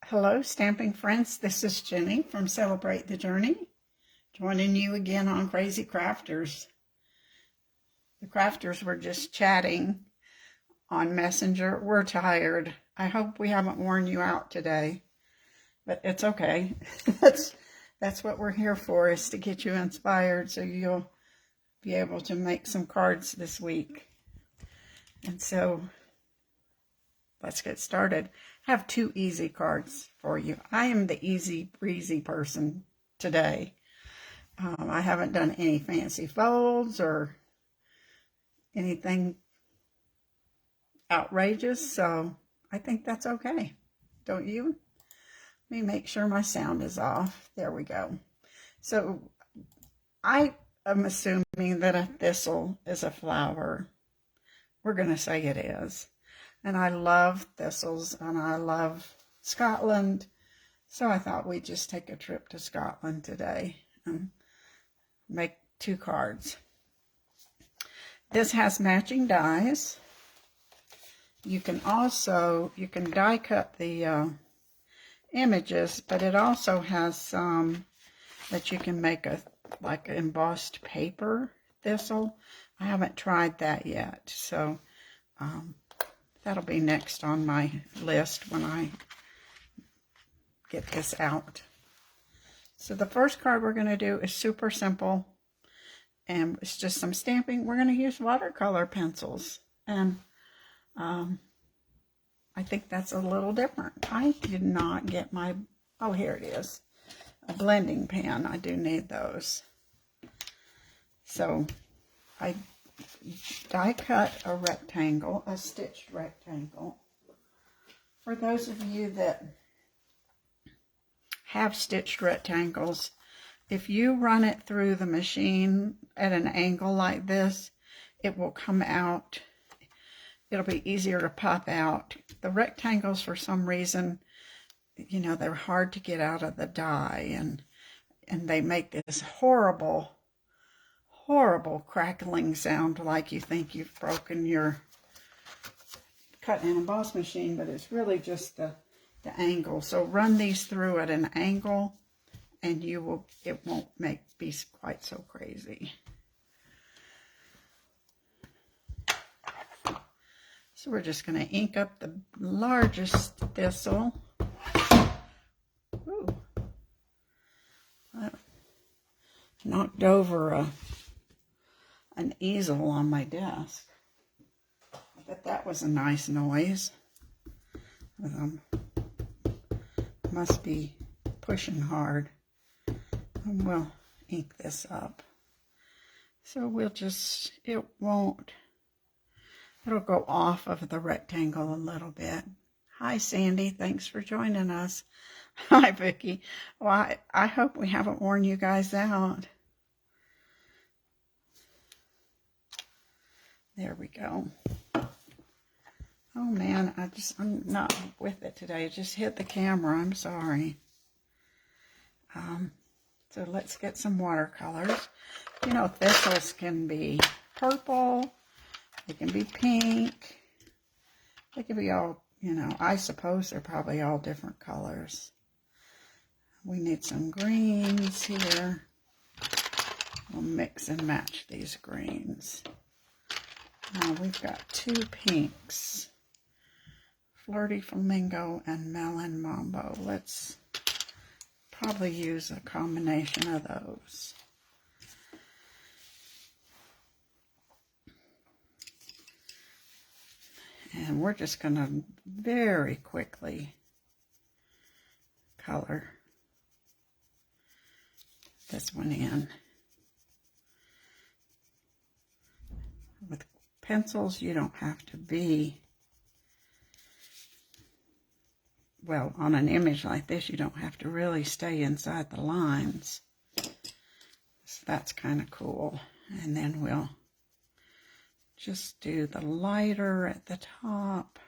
Hello, stamping friends. This is Jenny from Celebrate the Journey, joining you again on Crazy Crafters. The crafters were just chatting on Messenger. We're tired. I hope we haven't worn you out today, but it's okay. That's what we're here for, is to get you inspired so you'll be able to make some cards this week. And so let's get started. I have two easy cards for you. I am the easy breezy person today. I haven't done any fancy folds or anything outrageous, so I think that's okay. Don't you? Let me make sure my sound is off. There we go. So I am assuming that a thistle is a flower. We're going to say it is. And I love thistles, and I love Scotland, so I thought we'd just take a trip to Scotland today and make two cards. This has matching dies. You can die cut the images, but it also has some that you can make like embossed paper thistle. I haven't tried that yet, so that'll be next on my list when I get this out. So the first card we're going to do is super simple, and it's just some stamping. We're going to use watercolor pencils, and I think that's a little different. I did not get my, oh, here it is, a blending pen. I do need those. So I die cut a rectangle, a stitched rectangle. For those of you that have stitched rectangles, if you run it through the machine at an angle like this, it will come out. It'll be easier to pop out. The rectangles, for some reason, you know, they're hard to get out of the die, and they make this horrible crackling sound, like you think you've broken your cut and emboss machine, but it's really just the angle. So run these through at an angle, and it won't be quite so crazy. So we're just going to ink up the largest thistle. Ooh. I knocked over an easel on my desk. But that was a nice noise. Must be pushing hard. And we'll ink this up. So we'll just, it'll go off of the rectangle a little bit. Hi, Sandy. Thanks for joining us. Hi, Vicki. Well, I hope we haven't worn you guys out. There we go. Oh man, I'm not with it today. I just hit the camera. I'm sorry. So let's get some watercolors. You know, thistles can be purple. They can be pink. They can be all, you know, I suppose they're probably all different colors. We need some greens here. We'll mix and match these greens. Now we've got two pinks. Flirty Flamingo and Melon Mambo. Let's probably use a combination of those. And we're just going to very quickly color this one in. With pencils, you don't have to be, well, on an image like this, you don't have to really stay inside the lines. So that's kind of cool. And then we'll just do the lighter at the top.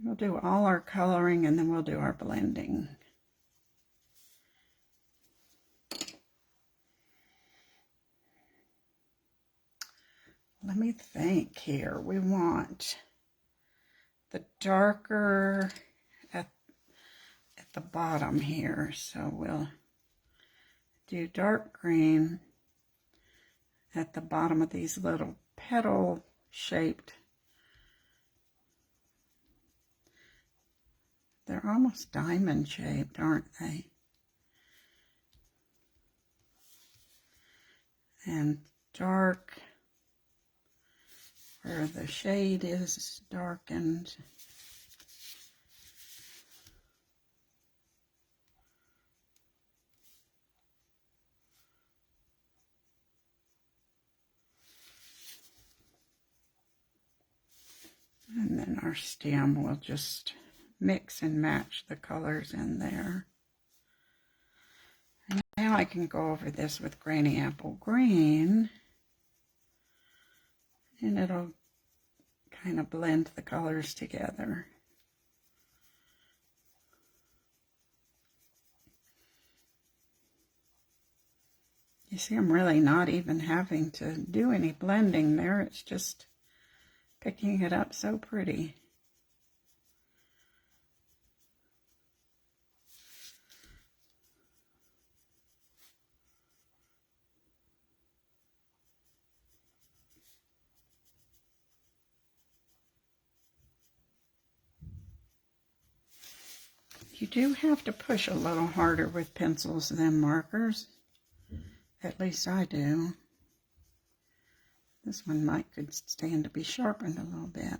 We'll do all our coloring, and then we'll do our blending. Let me think here. We want the darker at the bottom here. So we'll do dark green at the bottom of these little petal shaped. They're almost diamond shaped, aren't they? And dark where the shade is darkened. And then our stem will just mix and match the colors in there. And now I can go over this with Granny Apple Green, and it'll kind of blend the colors together. You see, I'm really not even having to do any blending there. It's just picking it up so pretty. You do have to push a little harder with pencils than markers. At least I do. This one could stand to be sharpened a little bit.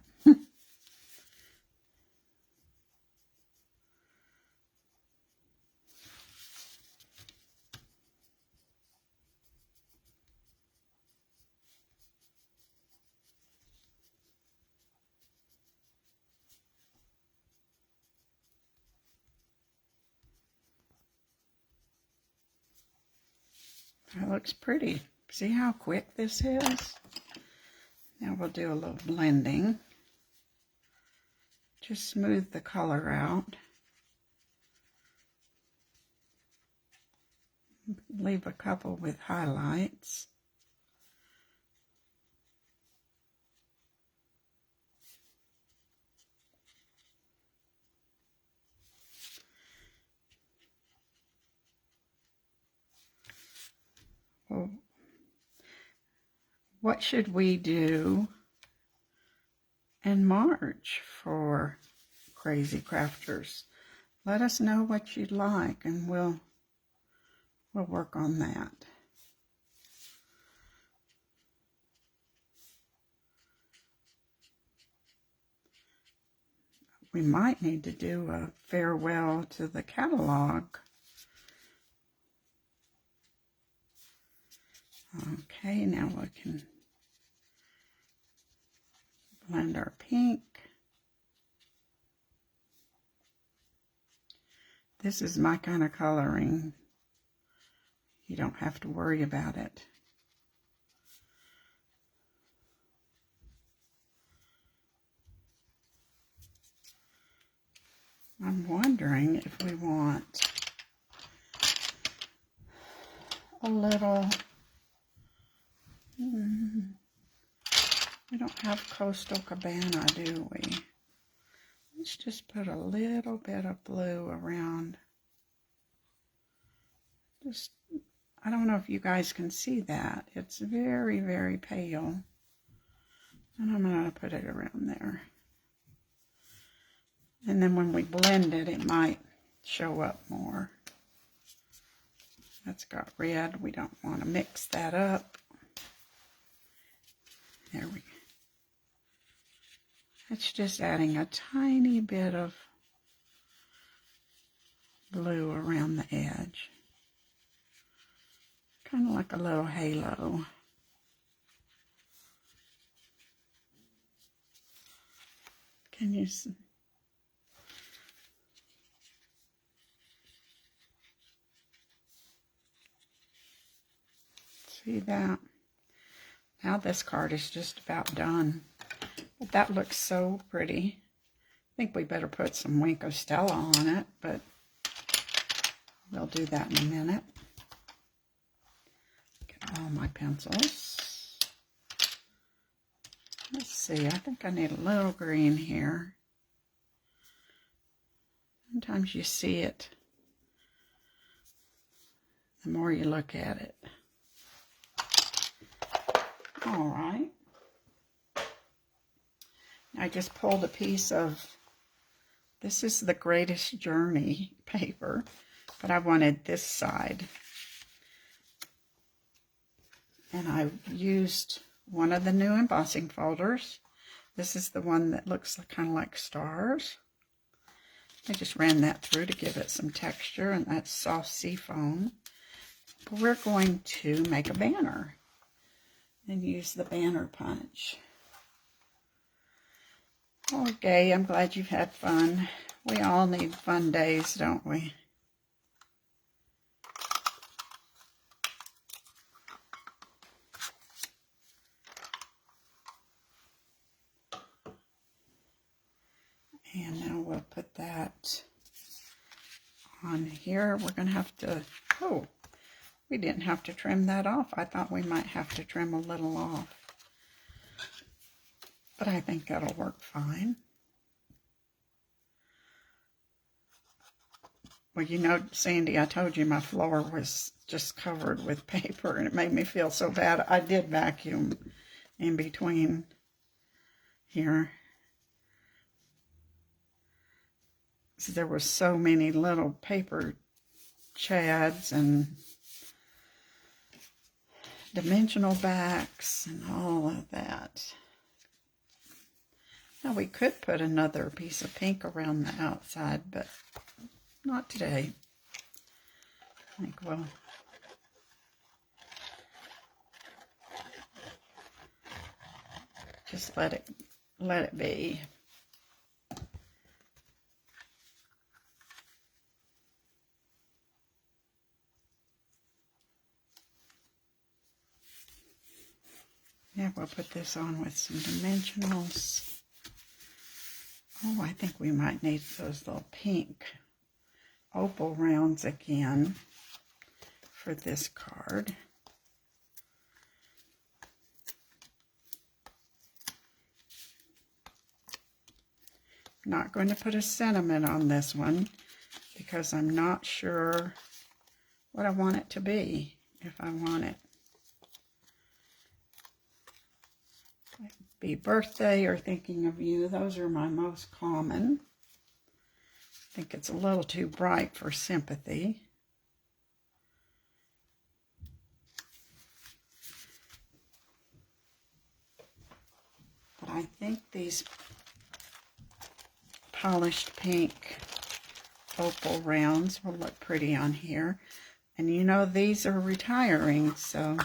That looks pretty. See how quick this is? Now we'll do a little blending. Just smooth the color out. Leave a couple with highlights. Well, what should we do in March for Crazy Crafters? Let us know what you'd like, and we'll work on that. We might need to do a farewell to the catalog. Okay, now we can blend our pink. This is my kind of coloring. You don't have to worry about it. I'm wondering if we want a little... We don't have Coastal Cabana, do we? Let's just put a little bit of blue around. Just, I don't know if you guys can see that. It's very, very pale. And I'm going to put it around there. And then when we blend it, it might show up more. That's got red. We don't want to mix that up. There we go. It's just adding a tiny bit of blue around the edge. Kind of like a little halo. Can you see? See that? Now this card is just about done. But that looks so pretty. I think we better put some Winko Stella on it, but we'll do that in a minute. Get all my pencils. Let's see, I think I need a little green here. Sometimes you see it the more you look at it. All right. I just pulled a piece of, this is the Greatest Journey paper, but I wanted this side. And I used one of the new embossing folders. This is the one that looks kind of like stars. I just ran that through to give it some texture, and that's soft seafoam. But we're going to make a banner and use the banner punch. Okay, I'm glad you've had fun. We all need fun days, don't we? And now we'll put that on here. We're going to have to, oh, we didn't have to trim that off. I thought we might have to trim a little off. But I think that'll work fine. Well, you know, Sandy, I told you my floor was just covered with paper, and it made me feel so bad. I did vacuum in between here. So there were so many little paper chads and dimensional backs and all of that. Now we could put another piece of pink around the outside, but not today. I think we'll just let it be. Yeah, we'll put this on with some dimensionals. Oh, I think we might need those little pink opal rounds again for this card. I'm not going to put a sentiment on this one because I'm not sure what I want it to be, if I want it. Be birthday or thinking of you. Those are my most common. I think it's a little too bright for sympathy. But I think these polished pink opal rounds will look pretty on here. And you know, these are retiring, so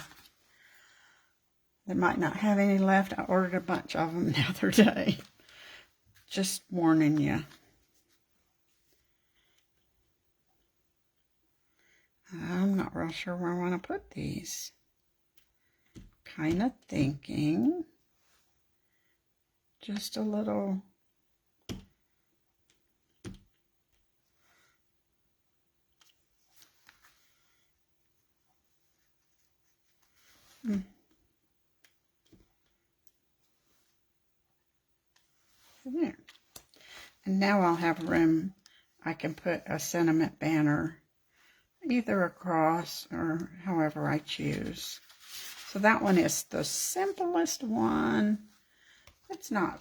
they might not have any left. I ordered a bunch of them the other day. Just warning you. I'm not real sure where I want to put these. Kind of thinking just a little. There. And now I'll have room. I can put a sentiment banner either across or however I choose. So that one is the simplest one. It's not,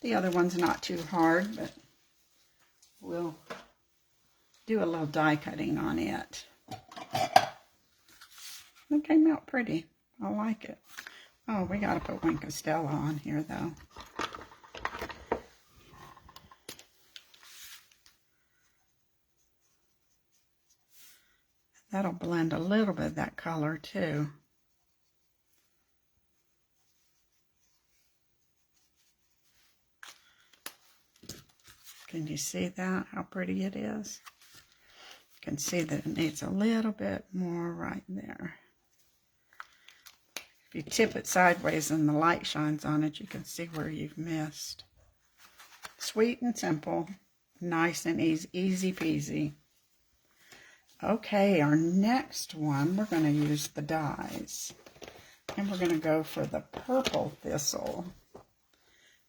the other one's not too hard, but we'll do a little die cutting on it. It came out pretty. I like it. Oh, we got to put Wink of Stella on here, though. That'll blend a little bit of that color, too. Can you see that, how pretty it is? You can see that it needs a little bit more right there. If you tip it sideways and the light shines on it, you can see where you've missed. Sweet and simple, nice and easy, easy peasy. Okay, our next one, we're going to use the dies. And we're going to go for the purple thistle.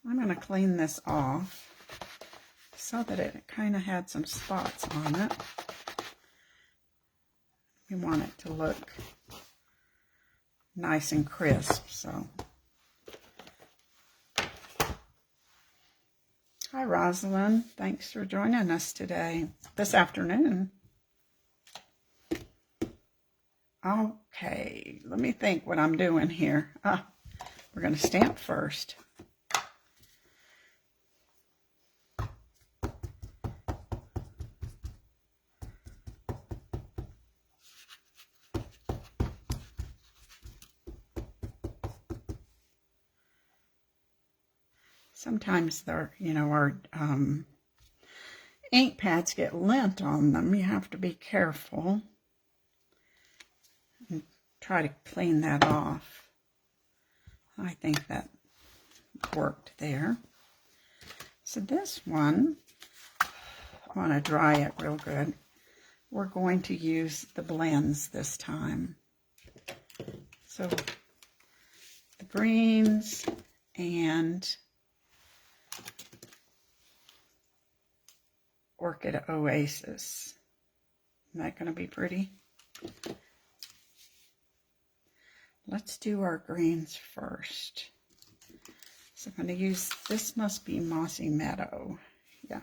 I'm going to clean this off so that it kind of had some spots on it. We want it to look nice and crisp, so. Hi, Rosalind. Thanks for joining us today, this afternoon. Okay, let me think what I'm doing here. We're going to stamp first. Sometimes our ink pads get lint on them. You have to be careful and try to clean that off. I think that worked there. So this one, I want to dry it real good. We're going to use the blends this time. So the greens and Orchid Oasis. Isn't that going to be pretty? Let's do our greens first. So I'm going to use, this must be Mossy Meadow. Yeah.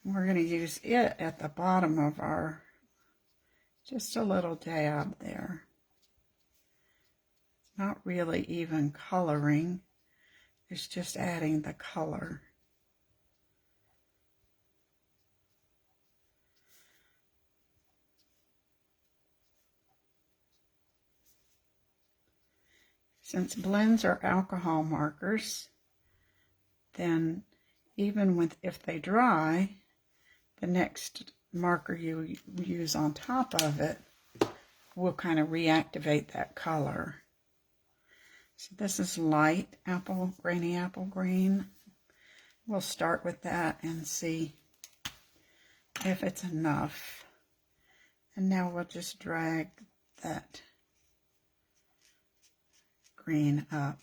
And we're going to use it at the bottom of our, just a little dab there. It's not really even coloring. It's just adding the color. Since blends are alcohol markers, then even if they dry, the next marker you use on top of it will kind of reactivate that color. So this is light grainy apple green. We'll start with that and see if it's enough. And now we'll just drag that green up.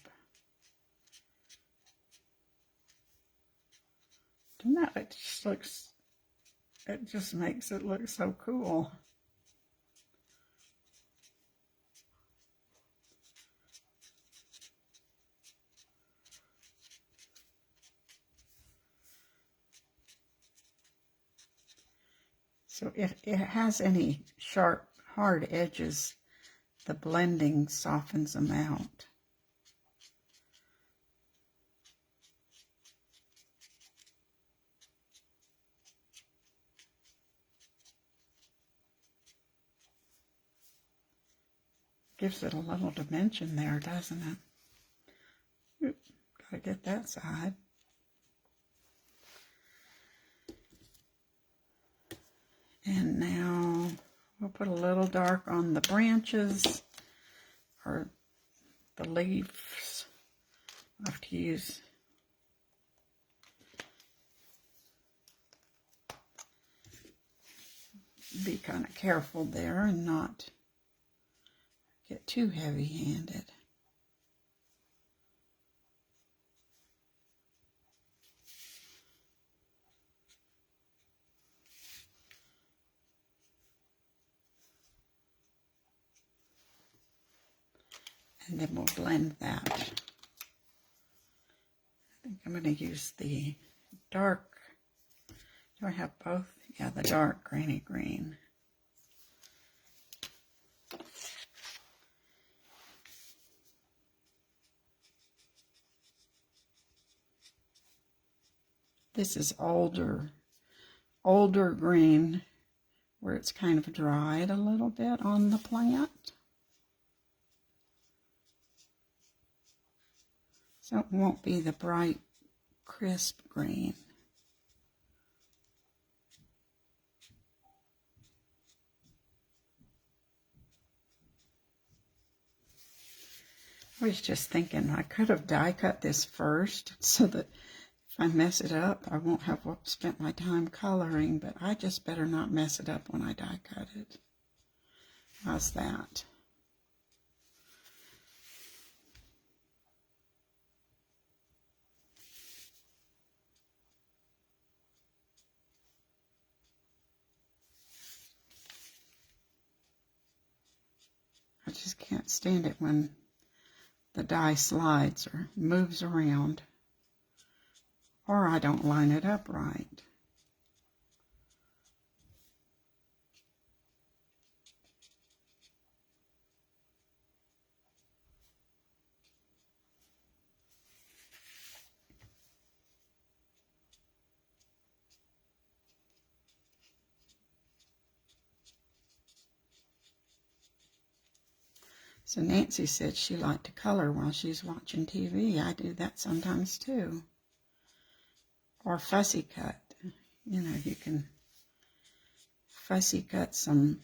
Doesn't that, it just makes it look so cool. So if it has any sharp, hard edges, the blending softens them out. Gives it a little dimension there, doesn't it? Oop, gotta get that side. And now we'll put a little dark on the branches or the leaves. I have to use be kind of careful there and not get too heavy-handed. And then we'll blend that. I think I'm going to use the dark. Do I have both? Yeah, the dark grainy green. This is older green, where it's kind of dried a little bit on the plant. So it won't be the bright, crisp green. I was just thinking I could have die cut this first so that if I mess it up, I won't have spent my time coloring, but I just better not mess it up when I die cut it. How's that? can't stand it when the die slides or moves around, or I don't line it up right. So Nancy said she liked to color while she's watching TV. I do that sometimes too. Or fussy cut. You know, you can fussy cut some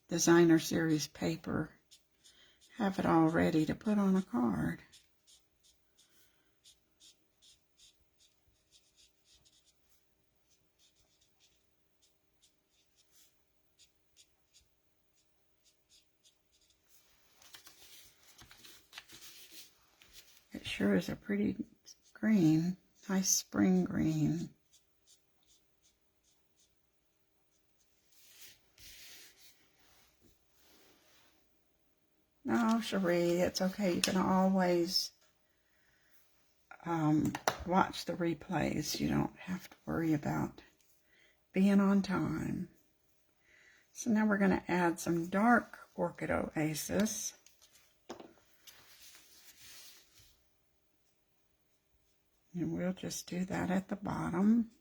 designer series paper. Have it all ready to put on a card. It sure is a pretty green. Nice spring green. No, Cherie, it's okay. You can always watch the replays. You don't have to worry about being on time. So now we're going to add some dark Orchid Oasis. And we'll just do that at the bottom.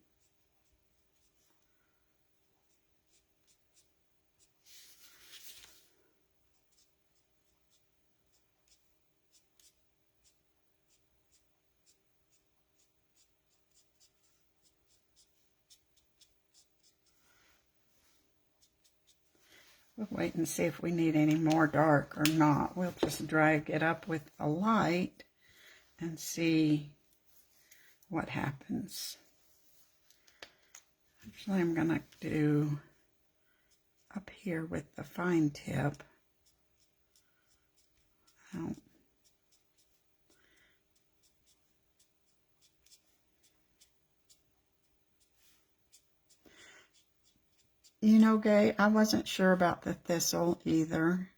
We'll wait and see if we need any more dark or not. We'll just drag it up with a light and see what happens. Actually, I'm going to do up here with the fine tip. You know, Gay, I wasn't sure about the Thistle either.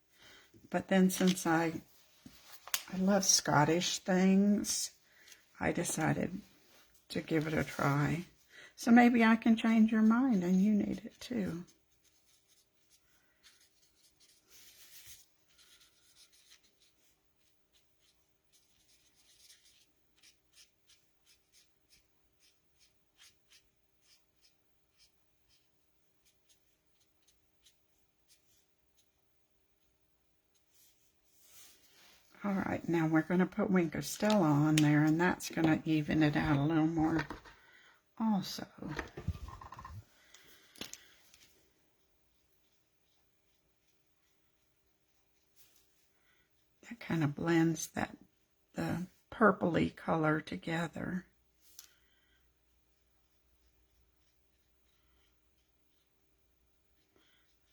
But then since I love Scottish things, I decided to give it a try. So maybe I can change your mind and you need it too. All right, now we're going to put Wink of Stella on there, and that's going to even it out a little more also. That kind of blends the purpley color together.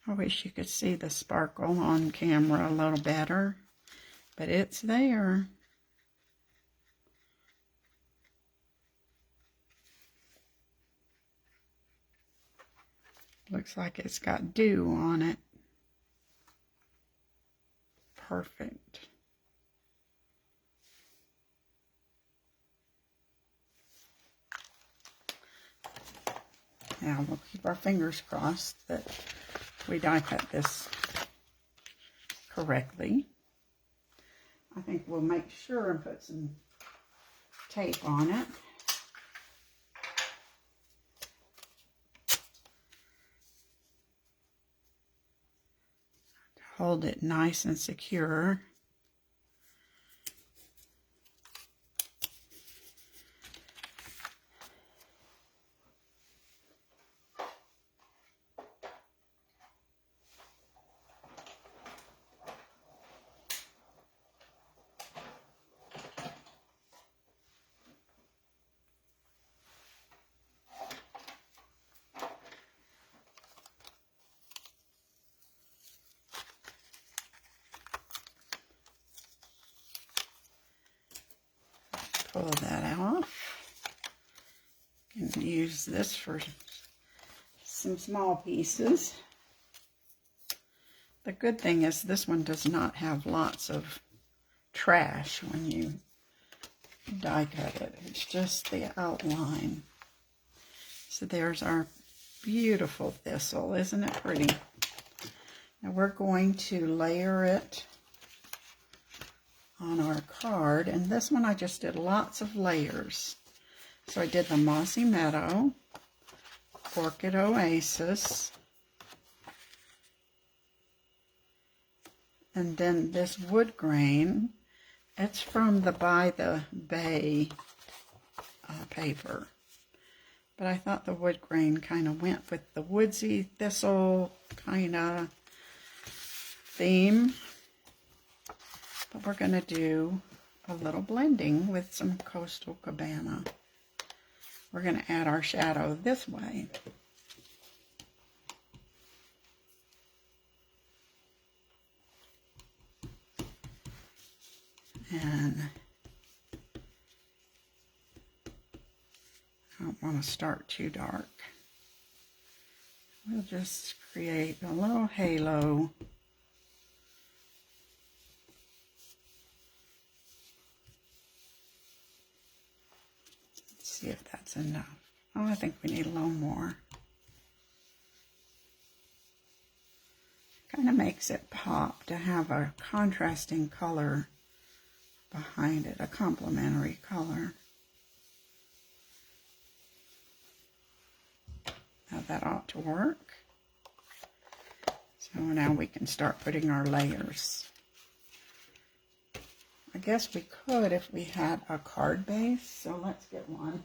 I wish you could see the sparkle on camera a little better. But it's there. Looks like it's got dew on it. Perfect. Now we'll keep our fingers crossed that we die cut this correctly. I think we'll make sure and put some tape on it. To hold it nice and secure. Pull that off. You can use this for some small pieces. The good thing is this one does not have lots of trash when you die cut it. It's just the outline. So there's our beautiful thistle. Isn't it pretty? Now we're going to layer it on our card. And this one I just did lots of layers. So I did the Mossy Meadow, Orchid Oasis, and then this wood grain. It's from the By the Bay paper. But I thought the wood grain kind of went with the woodsy thistle kind of theme. But we're going to do a little blending with some Coastal Cabana. We're going to add our shadow this way. And I don't want to start too dark. We'll just create a little halo. Let's see if that's enough. Oh, I think we need a little more. Kind of makes it pop to have a contrasting color behind it, a complementary color. Now that ought to work. So now we can start putting our layers. I guess we could if we had a card base, so let's get one.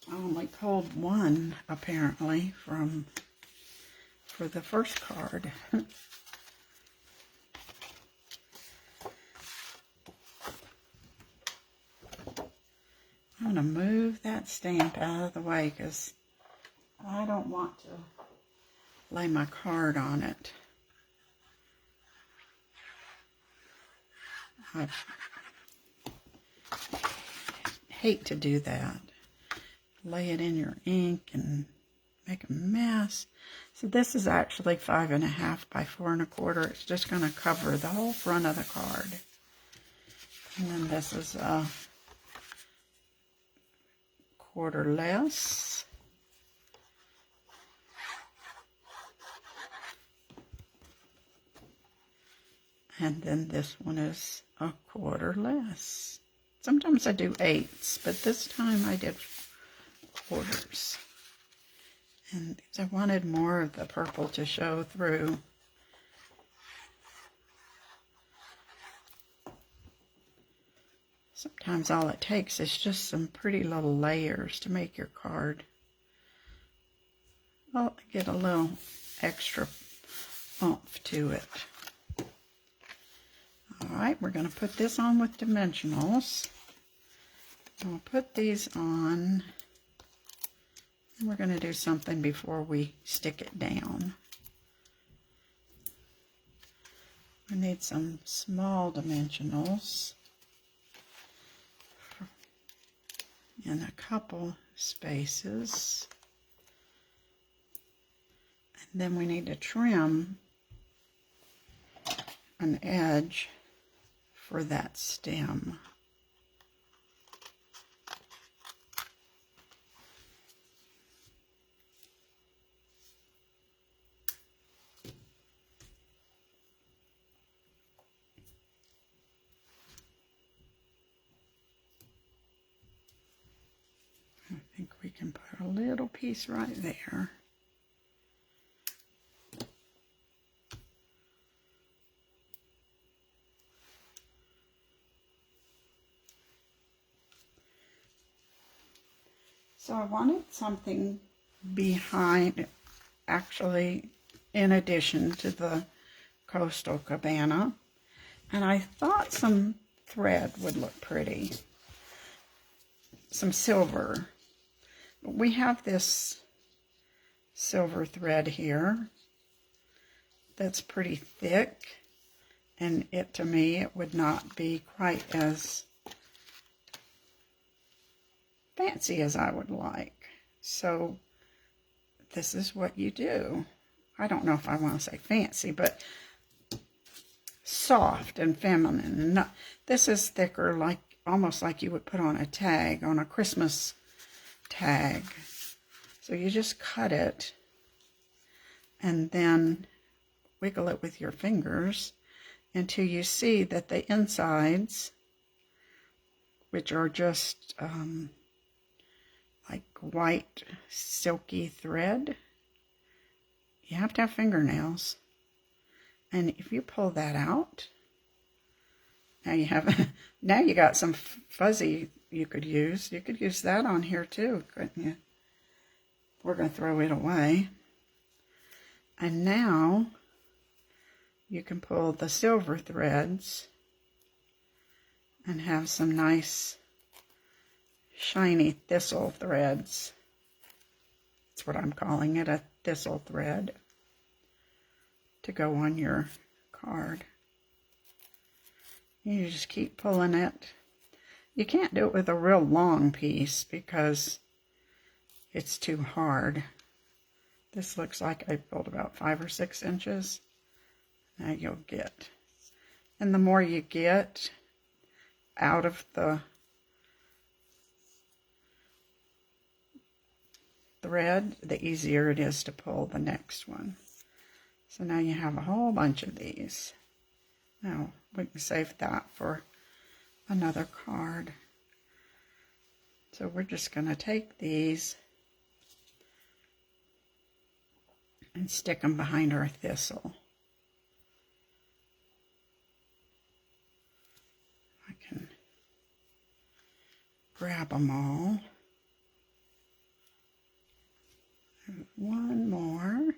I only pulled one, apparently, for the first card. I'm going to move that stamp out of the way because I don't want to lay my card on it. I hate to do that. Lay it in your ink and make a mess. So this is actually 5.5 by 4 1/4. It's just going to cover the whole front of the card. And then this is a 1/4 less. And then this one is a 1/4 less. Sometimes I do 8ths, but this time I did 1/4s. And I wanted more of the purple to show through. Sometimes all it takes is just some pretty little layers to make your card, well, get a little extra oomph to it. Alright, we're going to put this on with dimensionals. And we'll put these on. And we're going to do something before we stick it down. We need some small dimensionals in a couple spaces. And then we need to trim an edge for that stem. I think we can put a little piece right there. So I wanted something behind, actually, in addition to the Coastal Cabana. And I thought some thread would look pretty. Some silver. We have this silver thread here that's pretty thick, and to me it would not be quite as fancy as I would like. So this is what you do. I don't know if I want to say fancy, but soft and feminine. And not, this is thicker, like almost like you would put on a tag, on a Christmas tag. So you just cut it and then wiggle it with your fingers until you see that the insides, which are just like white silky thread, you have to have fingernails. And if you pull that out, now you have, now you got some fuzzy you could use. You could use that on here too, couldn't you? We're going to throw it away. And now you can pull the silver threads and have some nice shiny thistle threads. That's what I'm calling it, a thistle thread, to go on your card. You just keep pulling it. You can't do it with a real long piece because it's too hard. This looks like I pulled about 5 or 6 inches. Now you'll get. And the more you get out of the thread, the easier it is to pull the next one. So now you have a whole bunch of these. Now we can save that for another card. So we're just going to take these and stick them behind our thistle. I can grab them all. One more.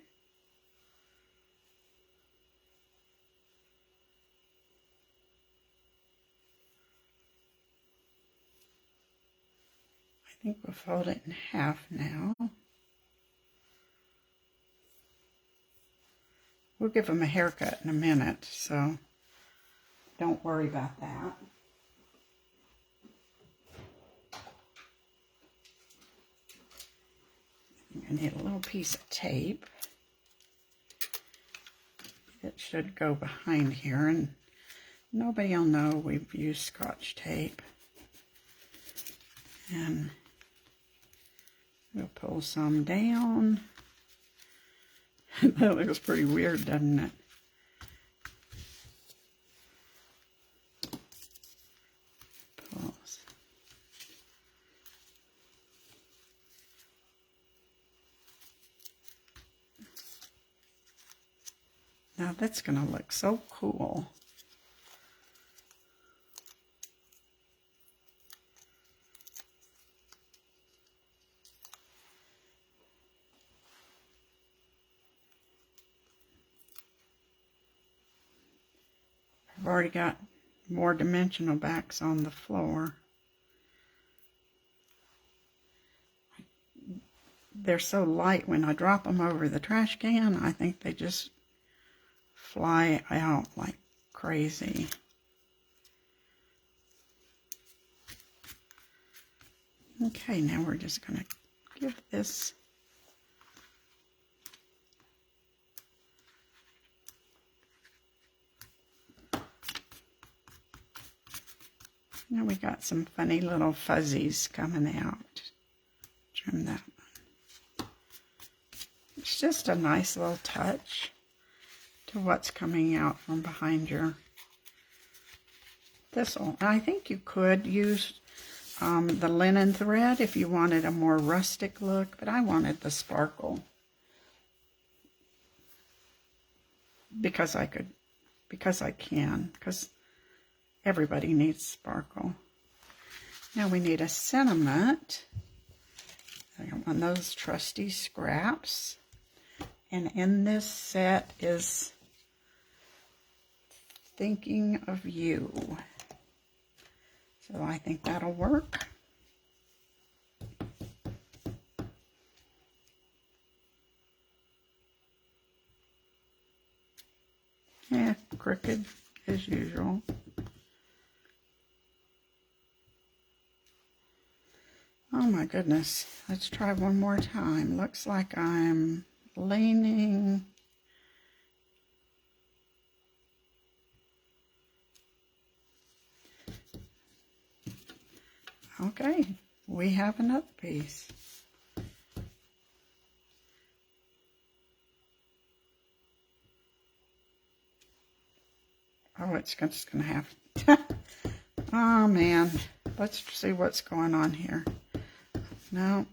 I think we'll fold it in half now. We'll give them a haircut in a minute, so don't worry about that. I need a little piece of tape. It should go behind here, and nobody will know we've used Scotch tape. And we'll pull some down. That looks pretty weird, doesn't it? Pulls. Now that's going to look so cool. I've already got more dimensional backs on the floor. They're so light when I drop them over the trash can, I think they just fly out like crazy. Okay, now we're just going to give this now we got some funny little fuzzies coming out. Trim that one. It's just a nice little touch to what's coming out from behind your thistle. And I think you could use the linen thread if you wanted a more rustic look, but I wanted the sparkle because I can, because everybody needs sparkle. Now we need a sentiment. I got one of those trusty scraps, and in this set is Thinking of You. So I think that'll work. Yeah, crooked as usual. Oh my goodness. Let's try one more time. Looks like I'm leaning. Okay, we have another piece. Oh, it's just gonna have. Oh man, let's see what's going on here. No,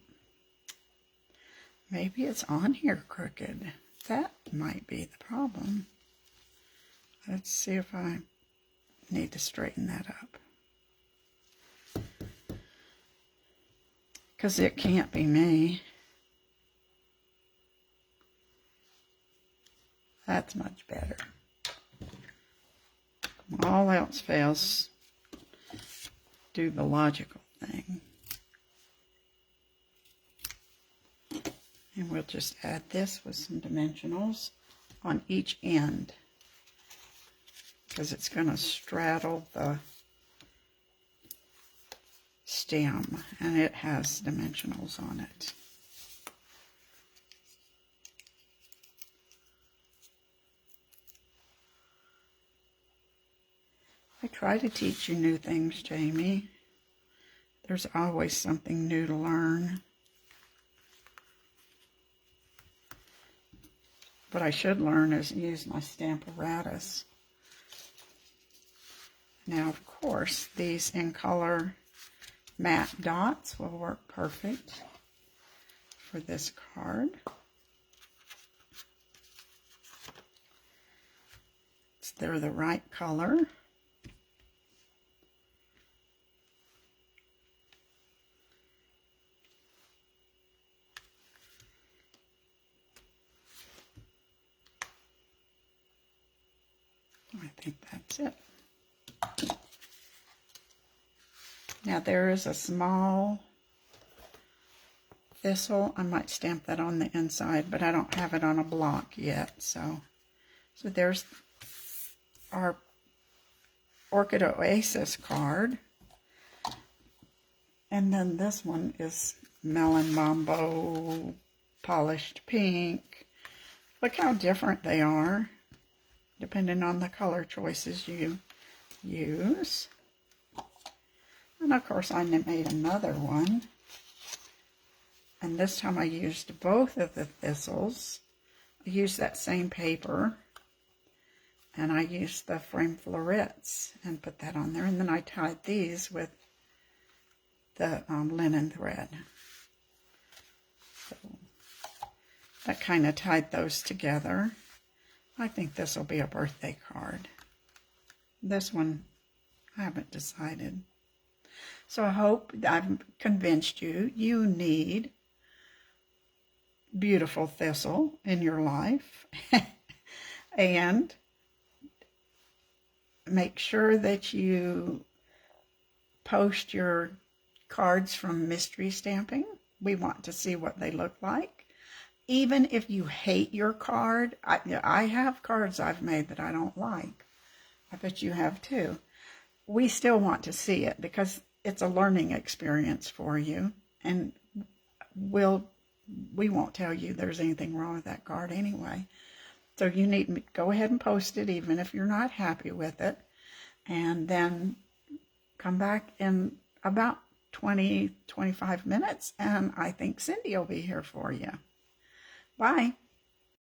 maybe it's on here crooked. That might be the problem. Let's see if I need to straighten that up. Because it can't be me. That's much better. All else fails, do the logical thing. And we'll just add this with some dimensionals on each end, because it's going to straddle the stem, and it has dimensionals on it. I try to teach you new things, Jamie. There's always something new to learn. What I should learn is use my Stamparatus. Now, of course, these in color matte dots will work perfect for this card. They're the right color. I think that's it. Now there is a small thistle. I might stamp that on the inside, but I don't have it on a block yet. So there's our Orchid Oasis card. And then this one is Melon Mambo Polished Pink. Look how different they are, depending on the color choices you use. And of course I made another one. And this time I used both of the thistles. I used that same paper. And I used the frame florets and put that on there. And then I tied these with the linen thread. So that kind of tied those together. I think this will be a birthday card. This one, I haven't decided. So I hope I've convinced you, you need beautiful thistle in your life. And make sure that you post your cards from Mystery Stamping. We want to see what they look like. Even if you hate your card, I have cards I've made that I don't like. I bet you have too. We still want to see it because it's a learning experience for you. And we won't tell you there's anything wrong with that card anyway. So you need to go ahead and post it even if you're not happy with it. And then come back in about 20-25 minutes and I think Cindy will be here for you. Bye.